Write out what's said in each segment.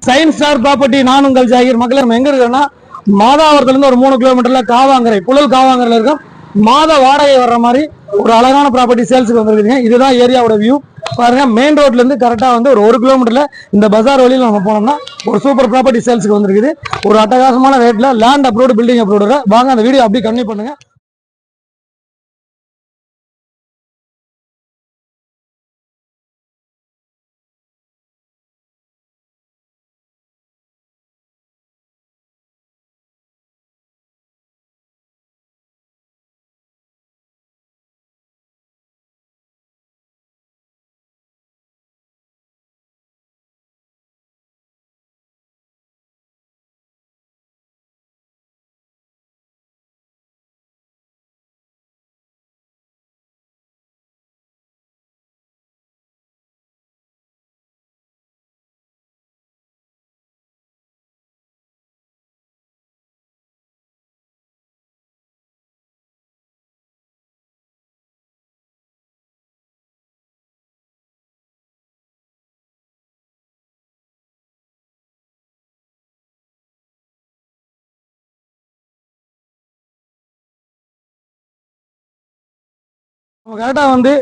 Science star property நான் உங்கள் ஜாகிர். மக்கள் நம்ம எங்க இருக்கோம்னா மாதாவரத்துல இருந்து ஒரு 3 கிலோமீட்டர்ல காவாங்கரை புழல் காவாங்கரையில இருக்கும். மாத வாடகை வர்ற மாதிரி ஒரு அழகான ப்ராப்பர்ட்டி சேல்ஸுக்கு வந்துருக்குங்க. இதுதான் ஏரியாவோட வியூ பாருங்க. மெயின் ரோட்ல இருந்து கரெக்டா வந்து ஒரு கிலோமீட்டர்ல இந்த பஜார் வழியில் நம்ம போனோம்னா ஒரு சூப்பர் ப்ராப்பர்ட்டி சேல்ஸுக்கு வந்திருக்குது. ஒரு அட்டகாசமான ரேட்ல லேண்ட் அப்ரோடு பில்டிங் அப்ரோடு. வாங்க அந்த வீடியோ அப்படியே கன்டினியூ பண்ணுங்க. கரெக்டா வந்து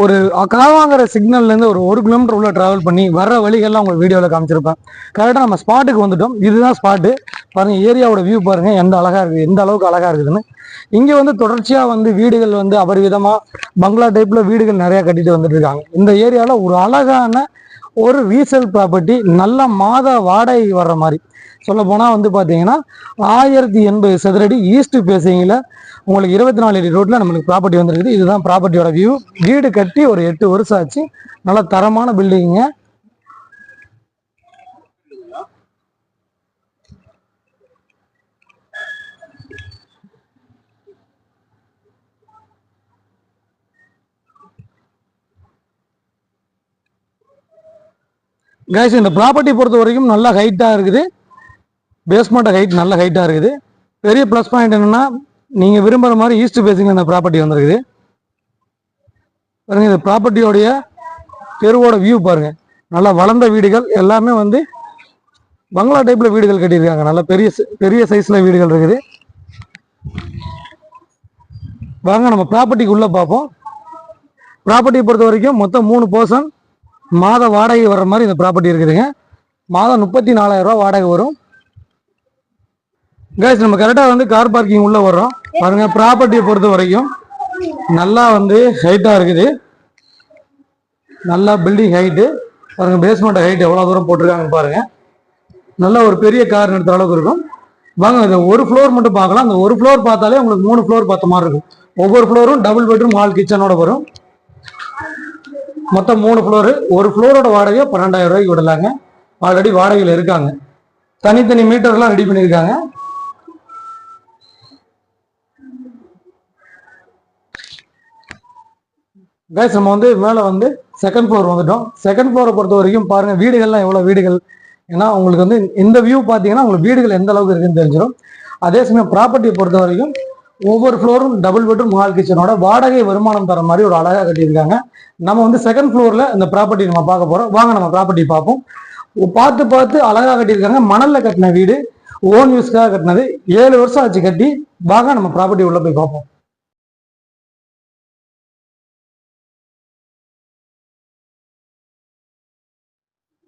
ஒரு காவாங்கிற சிக்னல்ல இருந்து ஒரு கிலோமீட்டர் உள்ள டிராவல் பண்ணி வர்ற வழிகள்லாம் உங்களுக்கு வீடியோவில் காமிச்சிருப்பேன். கரெக்டாக நம்ம ஸ்பாட்டுக்கு வந்துட்டோம். இதுதான் ஸ்பாட்டு பாருங்க. ஏரியாவோட வியூ பாருங்க எந்த அழகா இருக்குது, எந்த அளவுக்கு அழகா இருக்குதுன்னு. இங்கே வந்து தொடர்ச்சியாக வந்து வீடுகள் வந்து அபரிவிதமா பங்களா டைப்ல வீடுகள் நிறைய கட்டிட்டு வந்துட்டு இருக்காங்க. இந்த ஏரியாவில் ஒரு அழகான ஒரு ரீசேல் ப்ராப்பர்ட்டி நல்ல மாத வாடகை வர்ற மாதிரி சொல்ல போனால் வந்து பார்த்தீங்கன்னா 1080 சதுரடி ஈஸ்ட் பேசிங்கில் உங்களுக்கு 24 அடி ரோட்ல நம்மளுக்கு ப்ராப்பர்ட்டி வந்துருக்குது. இதுதான் ப்ராப்பர்ட்டியோட வியூ. வீடு கட்டி ஒரு 8 வருஷம் ஆச்சு. நல்ல தரமான பில்டிங்க. கைஸ் இந்த ப்ராப்பர்ட்டி பொறுத்த வரைக்கும் நல்ல ஹைட்டா இருக்குது. பேஸ்மெண்ட் ஹைட் நல்ல ஹைட்டா இருக்குது. பெரிய ப்ளஸ் பாயிண்ட் என்னன்னா நீங்க விரும்புற மாதிரி ஈஸ்ட் பேசிங் இந்த ப்ராப்பர்ட்டி வந்துருக்குது. பாருங்க இந்த ப்ராப்பர்ட்டியோடைய தெருவோட வியூ பாருங்க. நல்லா வளர்ந்த வீடுகள் எல்லாமே வந்து பங்களா டைப்ல வீடுகள் கட்டியிருக்காங்க. நல்ல பெரிய பெரிய சைஸ்ல வீடுகள் இருக்குது. வாங்க நம்ம ப்ராப்பர்ட்டிக்கு உள்ள பார்ப்போம். ப்ராப்பர்ட்டியை பொறுத்த வரைக்கும் மொத்தம் 3 பர்சன் மாத வாடகை வர்ற மாதிரி இந்த ப்ராப்பர்ட்டி இருக்குதுங்க. மாதம் 34,000 ரூபா வாடகை வரும். கைஸ் நம்ம கரெக்டா வந்து கார் பார்க்கிங் உள்ள வர்றோம். பாருங்க ப்ராப்பர்ட்டியை பொறுத்த வரைக்கும் நல்லா வந்து ஹைட்டா இருக்குது. நல்லா பில்டிங் ஹைட்டு பாருங்க. பேஸ்மெண்ட் ஹைட் எவ்வளவு தூரம் போட்டிருக்காங்க பாருங்க. நல்ல ஒரு பெரிய கார் நிறுத்துற அளவுக்கு இருக்கும். வாங்க இந்த ஒரு ஃப்ளோர் மட்டும் பார்க்கலாம். அந்த ஒரு ஃப்ளோர் பார்த்தாலே உங்களுக்கு 3 ஃப்ளோர் பார்த்த மாதிரி இருக்கும். ஒவ்வொரு ஃப்ளோரும் டபுள் பெட்ரூம் ஹால் கிச்சனோட வரும். மொத்தம் 3 ஃப்ளோரு. ஒரு ஃப்ளோரோட வாடகை 12,000 ரூபாய்க்கு விடலாங்க. ஆல்ரெடி வாடகையில் இருக்காங்க. தனித்தனி மீட்டர்லாம் ரெடி பண்ணியிருக்காங்க. கைஸ் நம்ம வந்து மேலே வந்து செகண்ட் ஃப்ளோர் வந்துட்டோம். செகண்ட் ஃப்ளோரை பொறுத்த வரைக்கும் பாருங்க வீடுகள்லாம் எவ்வளோ வீடுகள். ஏன்னா உங்களுக்கு வந்து இந்த வியூ பார்த்தீங்கன்னா உங்களுக்கு வீடுகள் எந்த அளவுக்கு இருக்குன்னு தெரிஞ்சிடும். அதே சமயம் ப்ராப்பர்ட்டியை பொறுத்த வரைக்கும் ஒவ்வொரு ஃப்ளோரும் டபுள் பெட்ரூம் ஹால் கிச்சனோட வாடகை வருமானம் தர மாதிரி ஒரு அழகாக கட்டியிருக்காங்க. நம்ம வந்து செகண்ட் ஃப்ளோரில் இந்த ப்ராப்பர்ட்டி நம்ம பார்க்க போகிறோம். வாங்க நம்ம ப்ராப்பர்ட்டி பார்ப்போம். பார்த்து அழகாக கட்டியிருக்காங்க. மணலில் கட்டின வீடு, ஓன் யூஸ்க்காக கட்டினது. 7 வருஷம் ஆச்சு கட்டி. வாங்க நம்ம ப்ராப்பர்ட்டி உள்ள போய் பார்ப்போம்.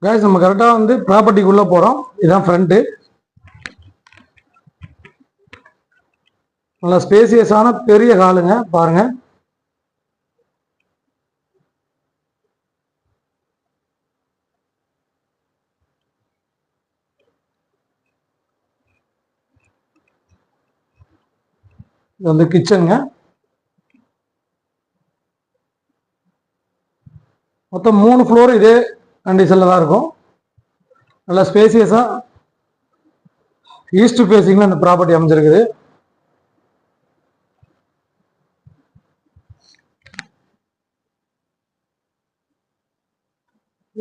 கைஸ் நம்ம கரெக்டா வந்து ப்ராப்பர்ட்டிக்குள்ள போறோம். இதுதான் ஃப்ரண்ட். நல்ல ஸ்பேசியஸான பெரிய ஹாலுங்க பாருங்க. இது வந்து கிச்சனுங்க. மொத்தம் 3 ஃப்ளோர் இதே கண்டிஷன்ல தான் இருக்கும். நல்லா ஸ்பேசியஸா ஈஸ்ட் பேசிங்ல இந்த ப்ராப்பர்ட்டி அமைஞ்சிருக்குது.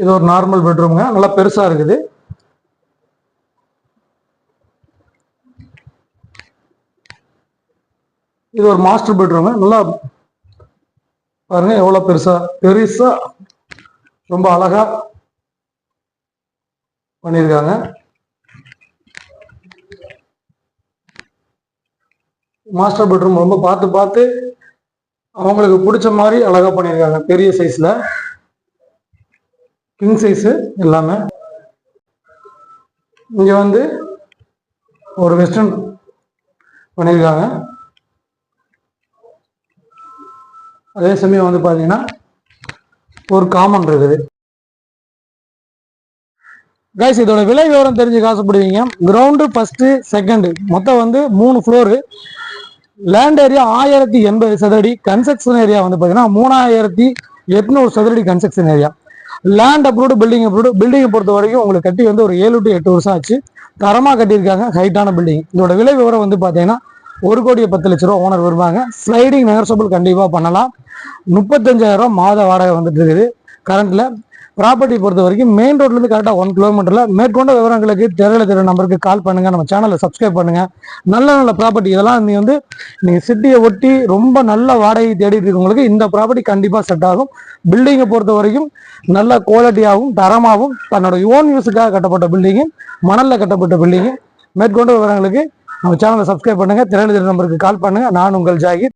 இது ஒரு நார்மல் பெட்ரூம்ங்க. நல்லா பெருசா இருக்குது. இது ஒரு மாஸ்டர் பெட்ரூம். நல்லா பாருங்க எவ்வளவு பெருசா ரொம்ப அழகா பண்ணியிருக்காங்க. மாஸ்டர் பெட்ரூம் ரொம்ப பார்த்து பார்த்து அவங்களுக்கு பிடிச்ச மாதிரி அழகா பண்ணியிருக்காங்க. பெரிய சைஸ்ல கிங் சைஸ் எல்லாமே. இங்க வந்து ஒரு வெஸ்டர்ன் பண்ணியிருக்காங்க. அதே சமயம் வந்து பாத்தீங்கன்னா ஒரு காமன் இருக்குது. கைஸ், இதோட விலை விவரம் தெரிஞ்சு காசுப்படுவீங்க. கிரவுண்டு ஃபர்ஸ்ட் செகண்ட் மொத்தம் வந்து 3 ஃப்ளோரு. லேண்ட் ஏரியா 1080 சதுரடி. கன்ஸ்ட்ரக்ஷன் ஏரியா வந்து பாத்தீங்கன்னா 3800 சதுரடி construction area. Land approved, building approved. பில்டிங்கை பொறுத்த வரைக்கும் உங்களுக்கு கட்டி வந்து ஒரு 7 to 8 வருஷம் ஆச்சு. தரமாக கட்டியிருக்காங்க, ஹைட்டான பில்டிங். இதோட விலை விவரம் வந்து பார்த்தீங்கன்னா 1,10,00,000 ஓனர் வருவாங்க. ஸ்லைடிங் நெகர்சபிள் கண்டிப்பாக பண்ணலாம். 35,000 மாத வாடகை வந்துட்டு இருக்குது கரண்ட்ல. ப்ராப்பர்ட்டி பொறுத்த வரைக்கும் மெயின் ரோட்லேருந்து கரெக்டாக 1 கிலோமீட்டரில். மேற்கொண்ட விவரங்களுக்கு தெரியல நம்பருக்கு கால் பண்ணுங்க. நம்ம சேனலை சப்ஸ்கிரைப் பண்ணுங்க. நல்ல நல்ல ப்ராப்பர்ட்டி இதெல்லாம் நீங்கள் சிட்டியை ஒட்டி ரொம்ப நல்ல வாடகை தேடிட்டு இருக்கவங்களுக்கு இந்த ப்ராப்பர்ட்டி கண்டிப்பாக செட் ஆகும். பில்டிங்கை பொறுத்த வரைக்கும் நல்ல குவாலிட்டியாகவும் தரமாகவும் தன்னோட ஓன் யூஸுக்காக கட்டப்பட்ட பில்டிங்கு, மணலில் கட்டப்பட்ட பில்டிங்கு. மேற்கொண்ட விவரங்களுக்கு நம்ம சேனலை சப்ஸ்கிரைப் பண்ணுங்க. தெரியல நம்பருக்கு கால் பண்ணுங்க. நான் உங்கள் ஜாகிர்.